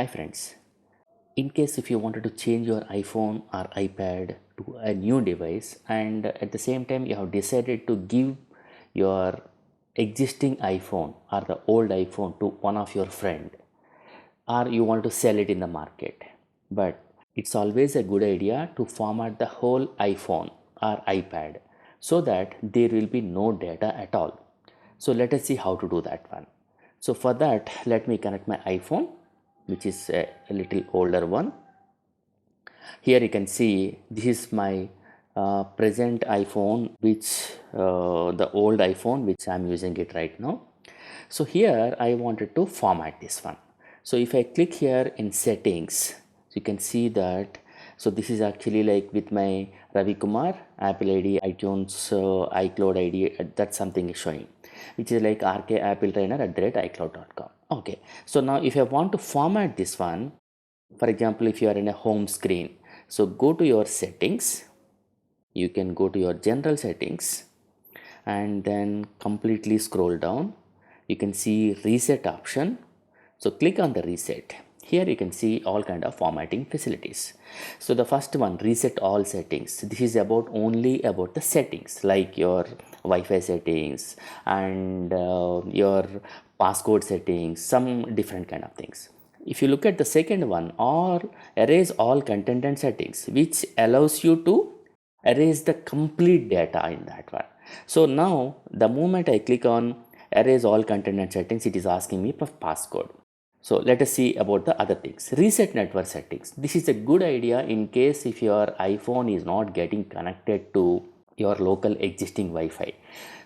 Hi friends, in case if you wanted to change your iPhone or iPad to a new device and at the same time you have decided to give your existing iPhone or the old iPhone to one of your friend, or you want to sell it in the market, but it's always a good idea to format the whole iPhone or iPad so that there will be no data at all. So let us see how to do that one. So for that, let me connect my iPhone, which is a little older one. Here you can see this is my present iPhone, which the old iPhone which I'm using it right now. So here I wanted to format this one. So if I click here in settings, you can see that. So this is actually like with my Ravi Kumar Apple ID, iTunes, iCloud ID. That's something is showing, which is like rkappletrainer@icloud.com. Okay. So now if I want to format this one, for example, if you are in a home screen, so go to your settings, you can go to your general settings and then completely scroll down. You can see reset option. So click on the reset. Here you can see all kind of formatting facilities. So the first one, reset all settings. This is about only about the settings like your Wi-Fi settings and your passcode settings, some different kind of things. If you look at the second one, or erase all content and settings, which allows you to erase the complete data in that one. So now the moment I click on erase all content and settings, it is asking me for passcode. So let us see about the other things. Reset network settings. This is a good idea in case if your iPhone is not getting connected to your local existing Wi-Fi.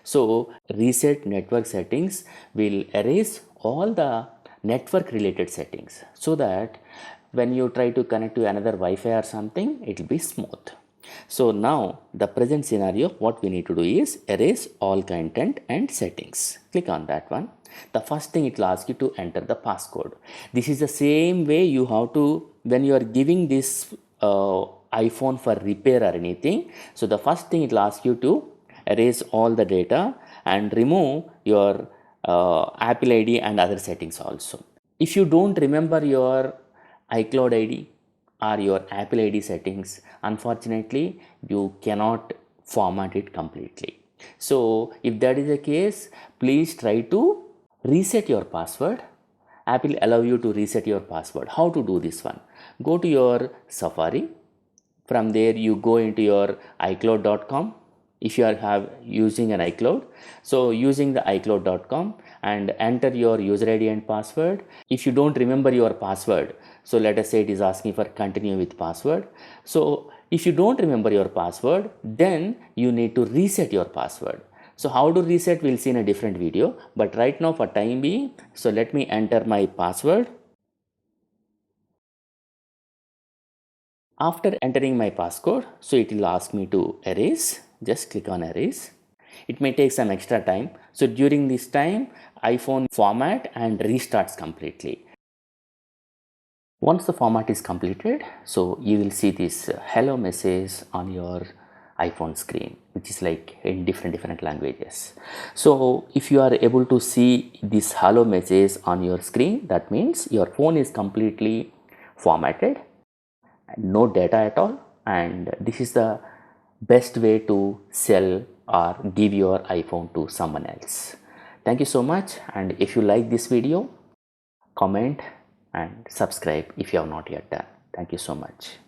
So reset network settings will erase all the network related settings so that when you try to connect to another Wi-Fi or something, it will be smooth. So now the present scenario, what we need to do is erase all content and settings. Click on that one. The first thing it will ask you to enter the passcode. This is the same way you have to, when you are giving this iPhone for repair or anything. So the first thing it will ask you to erase all the data and remove your Apple ID and other settings also. If you don't remember your iCloud ID or your Apple ID settings, unfortunately you cannot format it completely. So if that is the case, please try to reset your password. Apple allow you to reset your password. How to do this one? Go to your Safari. From there you go into your iCloud.com. If you are using an iCloud, so using the iCloud.com and enter your user ID and password. If you don't remember your password, so let us say it is asking for continue with password. So if you don't remember your password, then you need to reset your password. So how to reset, we'll see in a different video, but right now for time being, so let me enter my password. After entering my passcode, so it will ask me to erase. Just click on erase. It may take some extra time. So during this time, iPhone format and restarts completely. Once the format is completed, so you will see this hello message on your iPhone screen, which is like in different languages. So if you are able to see this hello message on your screen, that means your phone is completely formatted, no data at all, and this is the best way to sell or give your iPhone to someone else. Thank you so much, and if you like this video, comment and subscribe if you have not yet done. Thank you so much.